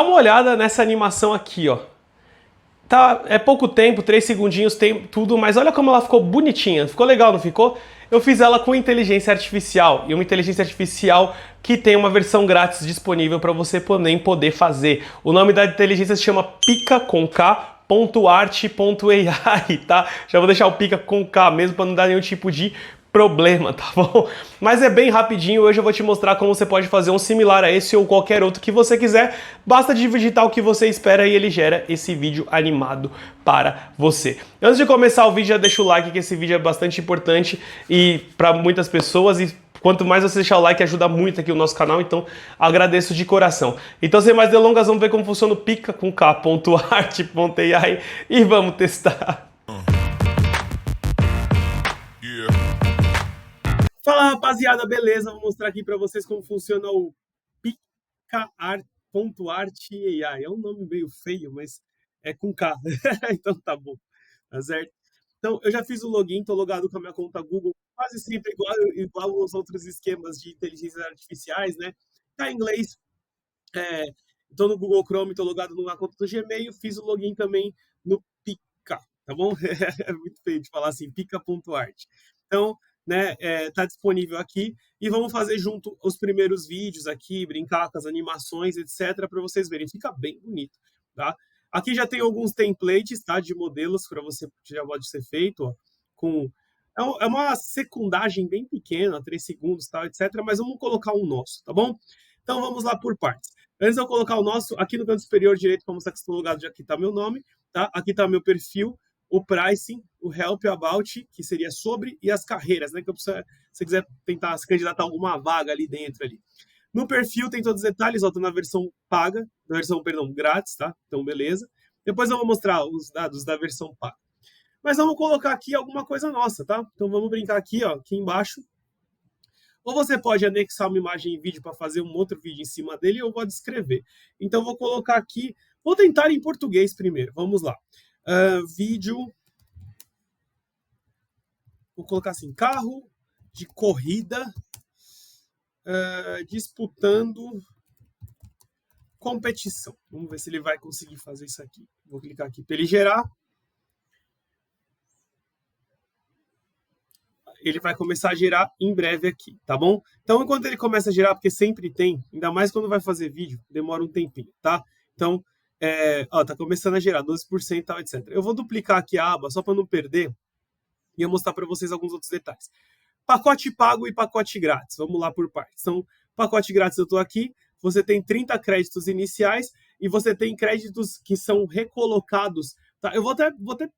Dá uma olhada nessa animação aqui, ó. Tá, é pouco tempo, 3 segundinhos, tem tudo, mas olha como ela ficou bonitinha. Ficou legal, não ficou? Eu fiz ela com inteligência artificial, e uma inteligência artificial que tem uma versão grátis disponível para você poder fazer. O nome da inteligência se chama pica.art.ai, tá? Já vou deixar o pica com K mesmo para não dar nenhum tipo de problema, tá bom? Mas é bem rapidinho, hoje eu vou te mostrar como você pode fazer um similar a esse ou qualquer outro que você quiser. Basta digitar o que você espera e ele gera esse vídeo animado para você. Antes de começar o vídeo, já deixa o like, que esse vídeo é bastante importante e para muitas pessoas, e quanto mais você deixar o like, ajuda muito aqui o nosso canal, então agradeço de coração. Então, sem mais delongas, vamos ver como funciona o pica com K.art.ai e vamos testar. Fala, rapaziada, beleza? Vou mostrar aqui para vocês como funciona o pica.art.ai. É um nome meio feio, mas é com K, então tá bom, tá certo? Então, eu já fiz o login, tô logado com a minha conta Google, quase sempre igual aos outros esquemas de inteligências artificiais, né? Tá em inglês, tô no Google Chrome, tô logado numa conta do Gmail, fiz o login também no Pica, tá bom? É muito feio de falar assim, pica.art. Então, né, tá disponível aqui e vamos fazer junto os primeiros vídeos aqui, brincar com as animações, etc, para vocês verem. Fica bem bonito, tá? Aqui já tem alguns templates, tá, de modelos para você que já pode ser feito, ó, com é uma secundagem bem pequena, 3 segundos, tá, etc, mas vamos colocar um nosso, tá bom? Então vamos lá por partes. Antes de eu colocar o nosso, aqui no canto superior direito, para mostrar que estou logado, já aqui está meu nome, tá? Aqui está meu perfil, o pricing, o help about, que seria sobre, e as carreiras, né? Que eu preciso, se você quiser tentar se candidatar a alguma vaga ali dentro ali. No perfil tem todos os detalhes, ó, tô na versão paga, na versão, perdão, grátis, tá? Então, beleza. Depois eu vou mostrar os dados da versão paga. Mas vamos colocar aqui alguma coisa nossa, tá? Então vamos brincar aqui, ó, aqui embaixo. Ou você pode anexar uma imagem e vídeo para fazer um outro vídeo em cima dele, ou pode escrever. Então, vou colocar aqui, vou tentar em português primeiro, vamos lá. Vídeo, vou colocar assim, carro de corrida disputando competição. Vamos ver se ele vai conseguir fazer isso aqui. Vou clicar aqui para ele gerar. Ele vai começar a gerar em breve aqui, tá bom? Então, enquanto ele começa a gerar, porque sempre tem, ainda mais quando vai fazer vídeo, demora um tempinho, tá? Então, ó, tá começando a gerar 12% e tal, etc. Eu vou duplicar aqui a aba só para não perder e eu mostrar para vocês alguns outros detalhes. Pacote pago e pacote grátis. Vamos lá por partes. Então, pacote grátis eu estou aqui, você tem 30 créditos iniciais e você tem créditos que são recolocados. Tá? Eu vou até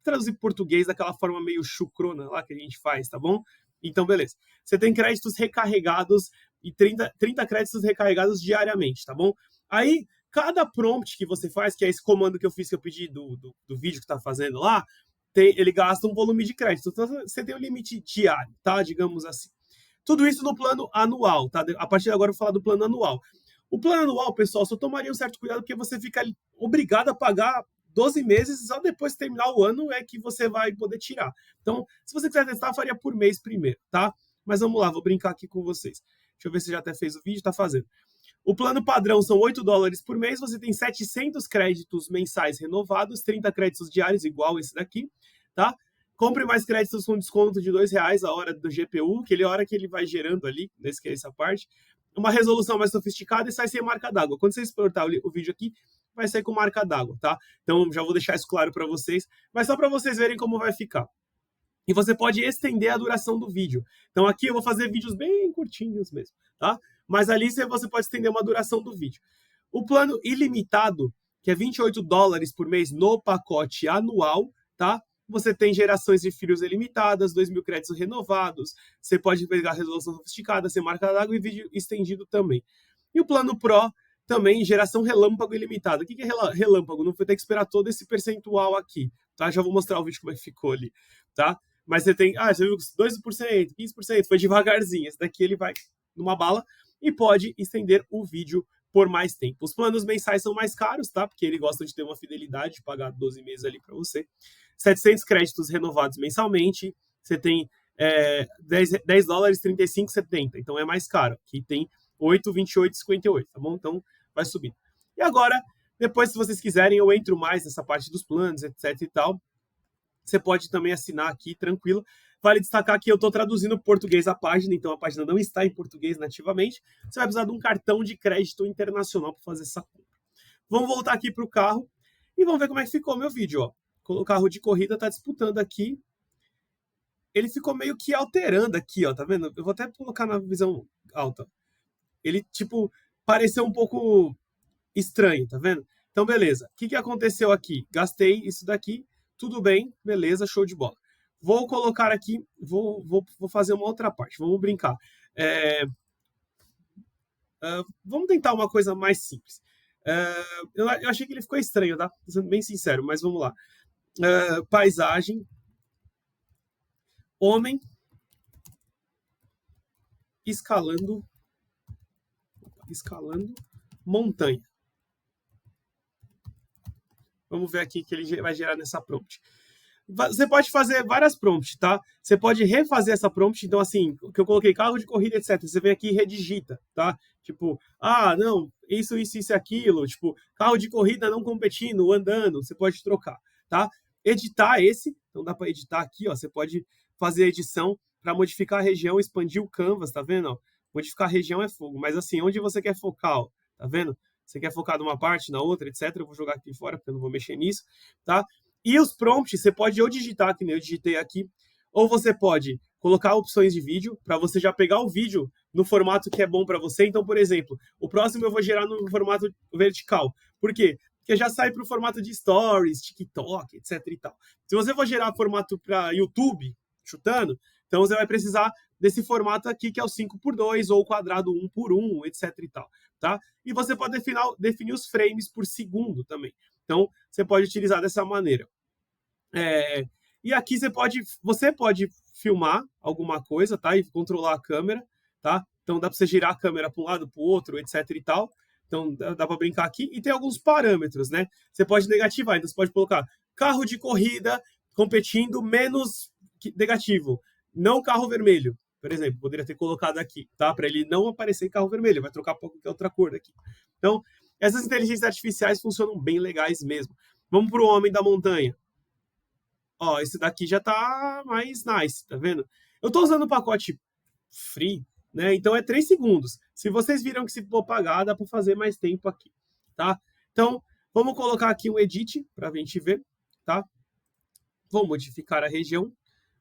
traduzir para português daquela forma meio chucrona lá que a gente faz, tá bom? Então, beleza. Você tem créditos recarregados e 30 créditos recarregados diariamente, tá bom? Aí, cada prompt que você faz, que é esse comando que eu fiz, que eu pedi do vídeo que tá fazendo lá, ele gasta um volume de crédito. Então, você tem um limite diário, tá? Digamos assim. Tudo isso no plano anual, tá? A partir de agora eu vou falar do plano anual. O plano anual, pessoal, só tomaria um certo cuidado porque você fica obrigado a pagar 12 meses, só depois de terminar o ano é que você vai poder tirar. Então, se você quiser testar, faria por mês primeiro, tá? Mas vamos lá, vou brincar aqui com vocês. Deixa eu ver se já até fez o vídeo, tá fazendo. O plano padrão são $8 por mês, você tem 700 créditos mensais renovados, 30 créditos diários, igual esse daqui, tá? Compre mais créditos com desconto de R$2 a hora do GPU, que é a hora que ele vai gerando ali, nesse que é essa parte. Uma resolução mais sofisticada e sai sem marca d'água. Quando você exportar o vídeo aqui, vai sair com marca d'água, tá? Então, já vou deixar isso claro para vocês, mas só para vocês verem como vai ficar. E você pode estender a duração do vídeo. Então, aqui eu vou fazer vídeos bem curtinhos mesmo, tá? Mas ali você pode estender uma duração do vídeo. O plano ilimitado, que é $28 por mês no pacote anual, tá? Você tem gerações de filhos ilimitadas, 2.000 créditos renovados, você pode pegar resolução sofisticada, sem marca d'água e vídeo estendido também. E o plano Pro, também geração relâmpago ilimitada. O que é relâmpago? Não vai ter que esperar todo esse percentual aqui, tá? Já vou mostrar o vídeo como é que ficou ali, tá? Mas você tem, você viu 2%, 15%, foi devagarzinho. Esse daqui ele vai numa bala e pode estender o vídeo por mais tempo. Os planos mensais são mais caros, tá? Porque ele gosta de ter uma fidelidade, de pagar 12 meses ali para você. 700 créditos renovados mensalmente. Você tem $10, 35,70. Então é mais caro. Aqui tem 8, 28, 58, tá bom? Então vai subindo. E agora, Depois, se vocês quiserem, eu entro mais nessa parte dos planos, etc e tal. Você pode também assinar aqui, tranquilo. Vale destacar que eu estou traduzindo português a página, então a página não está em português nativamente. Você vai precisar de um cartão de crédito internacional para fazer essa compra. Vamos voltar aqui para o carro e vamos ver como é que ficou o meu vídeo. Ó. O carro de corrida está disputando aqui. Ele ficou meio que alterando aqui, ó, tá vendo? Eu vou até colocar na visão alta. Ele, tipo, pareceu um pouco estranho, tá vendo? Então, beleza. O que aconteceu aqui? Gastei isso daqui, tudo bem, beleza, show de bola. Vou colocar aqui, vou fazer uma outra parte, vamos brincar. Vamos tentar uma coisa mais simples. Eu achei que ele ficou estranho, tá? Sendo bem sincero, mas vamos lá. Paisagem, homem escalando montanha. Vamos ver aqui o que ele vai gerar nessa prompt. Você pode fazer várias prompts, tá? Você pode refazer essa prompt. Então, assim, que eu coloquei carro de corrida, etc. Você vem aqui e redigita, tá? Tipo, não, isso e aquilo. Tipo, carro de corrida não competindo, andando. Você pode trocar, tá? Editar esse. Então, dá para editar aqui, ó. Você pode fazer a edição para modificar a região, expandir o canvas, tá vendo? Ó? Modificar a região é fogo. Mas, assim, onde você quer focar, ó, tá vendo? Você quer focar numa parte, na outra, etc. Eu vou jogar aqui fora, porque eu não vou mexer nisso, tá? E os prompts, você pode ou digitar, que nem eu digitei aqui, ou você pode colocar opções de vídeo, para você já pegar o vídeo no formato que é bom para você. Então, por exemplo, o próximo eu vou gerar no formato vertical. Por quê? Porque já sai para o formato de stories, TikTok, etc e tal. Se você for gerar formato para YouTube, chutando, então você vai precisar desse formato aqui, que é o 5x2, ou o quadrado 1x1, etc e tal, tá? E você pode definir os frames por segundo também. Então, você pode utilizar dessa maneira. E aqui você pode filmar alguma coisa, tá? E controlar a câmera, tá? Então dá para você girar a câmera para um lado, para o outro, etc e tal. Então dá para brincar aqui. E tem alguns parâmetros, né? Você pode negativar, então você pode colocar carro de corrida competindo menos negativo, não carro vermelho, por exemplo. Poderia ter colocado aqui, tá? Para ele não aparecer carro vermelho, vai trocar para qualquer outra cor daqui. Então, essas inteligências artificiais funcionam bem legais mesmo. Vamos para o homem da montanha. Ó, esse daqui já tá mais nice, tá vendo? Eu tô usando o pacote free, né? Então é 3 segundos. Se vocês viram que se for pagar, dá para fazer mais tempo aqui, tá? Então, vamos colocar aqui um edit para a gente ver, tá? Vou modificar a região.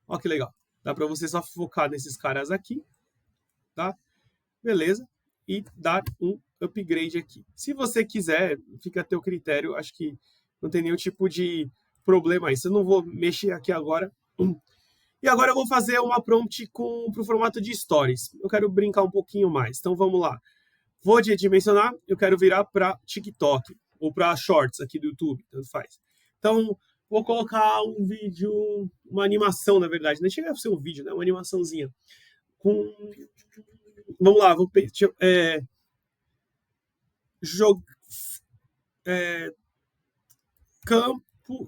Ó que legal. Dá para você só focar nesses caras aqui, tá? Beleza. E dar um upgrade aqui. Se você quiser, fica a teu critério. Acho que não tem nenhum tipo de problema aí. Eu não vou mexer aqui agora. E agora eu vou fazer uma prompt para o formato de stories. Eu quero brincar um pouquinho mais. Então vamos lá. Vou dimensionar, eu quero virar para TikTok ou para Shorts aqui do YouTube, tanto faz. Então vou colocar um vídeo, uma animação, na verdade. Nem chega a ser um vídeo, né? Uma animaçãozinha. Vamos lá,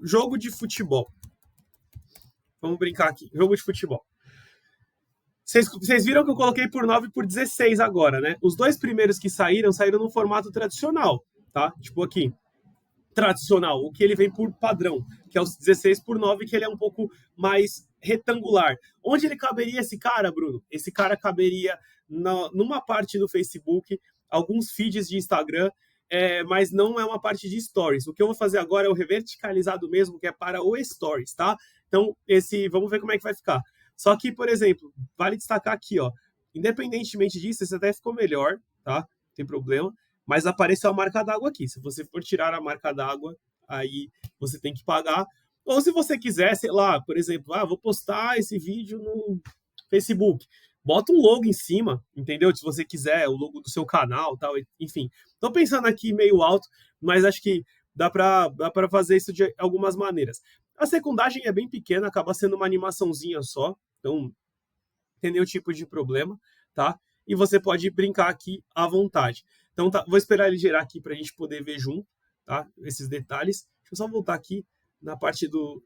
jogo de futebol. Vamos brincar aqui. Jogo de futebol. Vocês viram que eu coloquei por 9 por 16 agora, né? Os dois primeiros que saíram no formato tradicional, tá? Tipo aqui. Tradicional, o que ele vem por padrão, que é os 16 por 9, que ele é um pouco mais retangular. Onde ele caberia esse cara, Bruno? Esse cara caberia numa parte do Facebook, alguns feeds de Instagram, mas não é uma parte de stories. O que eu vou fazer agora é o reverticalizado mesmo, que é para o stories, tá? Então, vamos ver como é que vai ficar. Só que, por exemplo, vale destacar aqui, ó, independentemente disso, esse até ficou melhor, tá? Não tem problema. Mas apareceu a marca d'água aqui. Se você for tirar a marca d'água, aí você tem que pagar. Ou se você quiser, sei lá, por exemplo, vou postar esse vídeo no Facebook. Bota um logo em cima, entendeu? Se você quiser, o logo do seu canal, tal, enfim. Tô pensando aqui meio alto, mas acho que dá para fazer isso de algumas maneiras. A secundagem é bem pequena, acaba sendo uma animaçãozinha só, então não tem nenhum tipo de problema, tá? E você pode brincar aqui à vontade. Então, tá, vou esperar ele gerar aqui para a gente poder ver junto, tá? Esses detalhes. Deixa eu só voltar aqui na parte dos...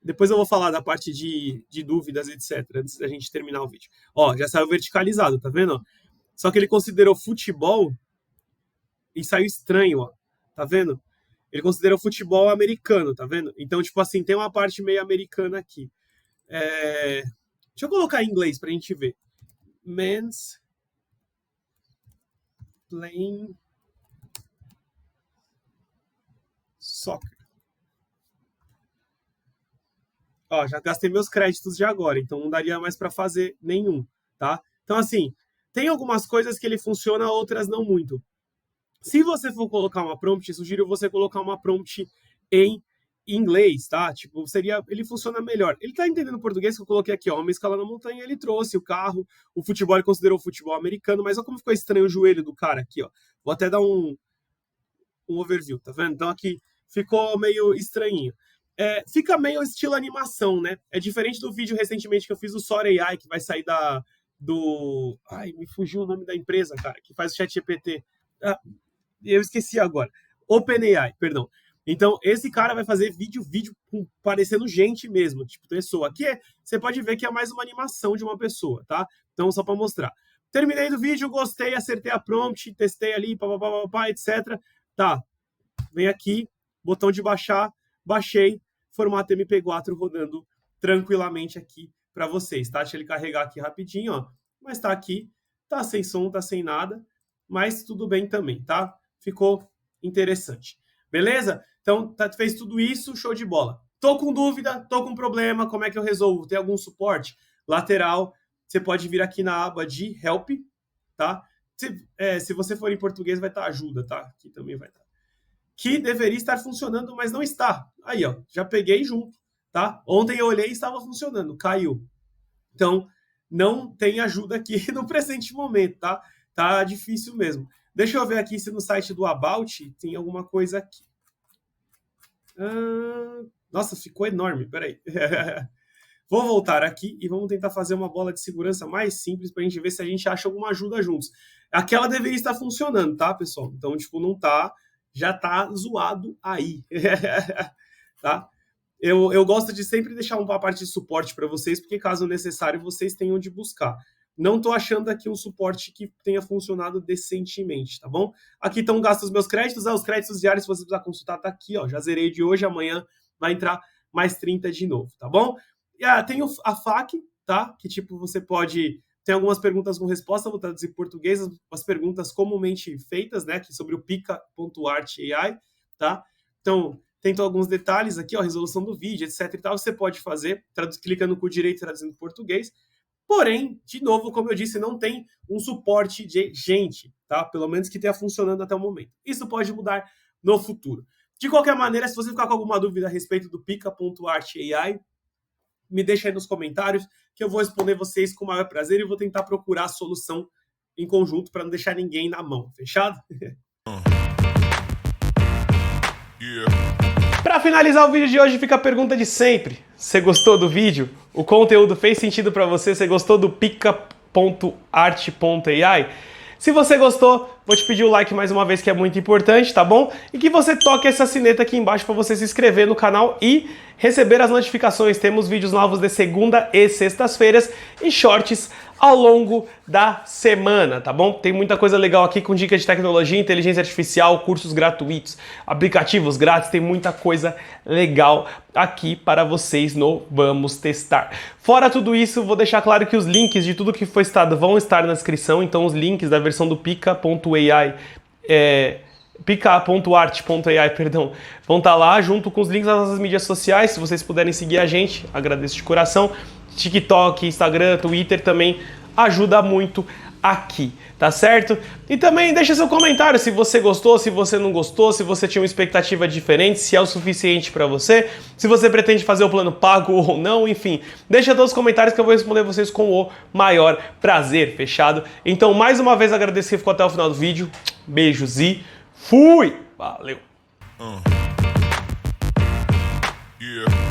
depois eu vou falar da parte de dúvidas, etc., antes da gente terminar o vídeo. Ó, já saiu verticalizado, tá vendo? Só que ele considerou futebol e saiu estranho, ó. tá vendo? Ele considera o futebol americano, tá vendo? Então, tipo assim, tem uma parte meio americana aqui. Deixa eu colocar em inglês pra gente ver. Men's playing soccer. Ó, já gastei meus créditos de agora, então não daria mais para fazer nenhum, tá? Então, assim, tem algumas coisas que ele funciona, outras não muito. Se você for colocar uma prompt, sugiro você colocar uma prompt em inglês, tá? Tipo, ele funciona melhor. Ele tá entendendo português que eu coloquei aqui, ó, uma escala na montanha, ele trouxe o carro, o futebol, ele considerou o futebol americano, mas olha como ficou estranho o joelho do cara aqui, ó. Vou até dar um overview, tá vendo? Então aqui ficou meio estranhinho. Fica meio estilo animação, né? É diferente do vídeo recentemente que eu fiz do Sora AI, que vai sair do... Ai, me fugiu o nome da empresa, cara, que faz o ChatGPT. Eu esqueci agora. OpenAI, perdão. Então, esse cara vai fazer vídeo parecendo gente mesmo, tipo pessoa. Aqui você pode ver que é mais uma animação de uma pessoa, tá? Então, só para mostrar. Terminei do vídeo, gostei, acertei a prompt, testei ali, etc. Tá, vem aqui, botão de baixar, baixei, formato MP4 rodando tranquilamente aqui para vocês, tá? Deixa ele carregar aqui rapidinho, ó. Mas tá aqui, tá sem som, tá sem nada, mas tudo bem também, tá? Ficou interessante. Beleza? Então, fez tudo isso, show de bola. Tô com dúvida, tô com problema, como é que eu resolvo? Tem algum suporte? Lateral, você pode vir aqui na aba de Help, tá? Se você for em português, vai estar ajuda, tá? Aqui também vai estar. Que deveria estar funcionando, mas não está. Aí, ó, já peguei junto, tá? Ontem eu olhei e estava funcionando, caiu. Então, não tem ajuda aqui no presente momento, tá? Tá difícil mesmo. Deixa eu ver aqui se no site do About tem alguma coisa aqui. Nossa, ficou enorme, peraí. Vou voltar aqui e vamos tentar fazer uma bola de segurança mais simples para a gente ver se a gente acha alguma ajuda juntos. Aquela deveria estar funcionando, tá, pessoal? Então, tipo, não tá, já tá zoado aí. Tá? Eu gosto de sempre deixar uma parte de suporte para vocês, porque caso necessário, vocês tenham de buscar. Não tô achando aqui um suporte que tenha funcionado decentemente, tá bom? Aqui estão gastos meus créditos, os créditos diários, se você precisar consultar, tá aqui, ó. Já zerei de hoje, amanhã vai entrar mais 30 de novo, tá bom? E tem a FAQ, tá? Que tipo, você pode... Tem algumas perguntas com resposta, vou traduzir em português, as perguntas comumente feitas, né? Aqui sobre o pica.art.ai, tá? Então, tem alguns detalhes aqui, ó, resolução do vídeo, etc e tal, você pode fazer, clicando com o direito traduzindo em português. Porém, de novo, como eu disse, não tem um suporte de gente, tá? Pelo menos que tenha funcionando até o momento. Isso pode mudar no futuro. De qualquer maneira, se você ficar com alguma dúvida a respeito do pica.art.ai, me deixa aí nos comentários que eu vou responder vocês com o maior prazer e vou tentar procurar a solução em conjunto para não deixar ninguém na mão. Fechado? Para finalizar o vídeo de hoje, fica a pergunta de sempre. Você gostou do vídeo? O conteúdo fez sentido para você? Você gostou do pica.art.ai? Se você gostou, vou te pedir o like mais uma vez, que é muito importante, tá bom? E que você toque essa sineta aqui embaixo para você se inscrever no canal e receber as notificações. Temos vídeos novos de segunda e sextas-feiras e shorts ao longo da semana, tá bom? Tem muita coisa legal aqui com dicas de tecnologia, inteligência artificial, cursos gratuitos, aplicativos grátis, tem muita coisa legal aqui para vocês no Vamos Testar. Fora tudo isso, vou deixar claro que os links de tudo que foi citado vão estar na descrição, então os links da versão do pica.ai, pica.art.ai, perdão, vão estar lá junto com os links das nossas mídias sociais. Se vocês puderem seguir a gente, agradeço de coração. TikTok, Instagram, Twitter também ajuda muito aqui, tá certo? E também deixa seu comentário se você gostou, se você não gostou, se você tinha uma expectativa diferente, se é o suficiente para você, se você pretende fazer o plano pago ou não, enfim. Deixa todos os comentários que eu vou responder vocês com o maior prazer, fechado? Então, mais uma vez agradeço que ficou até o final do vídeo. Beijos e fui! Valeu! Yeah.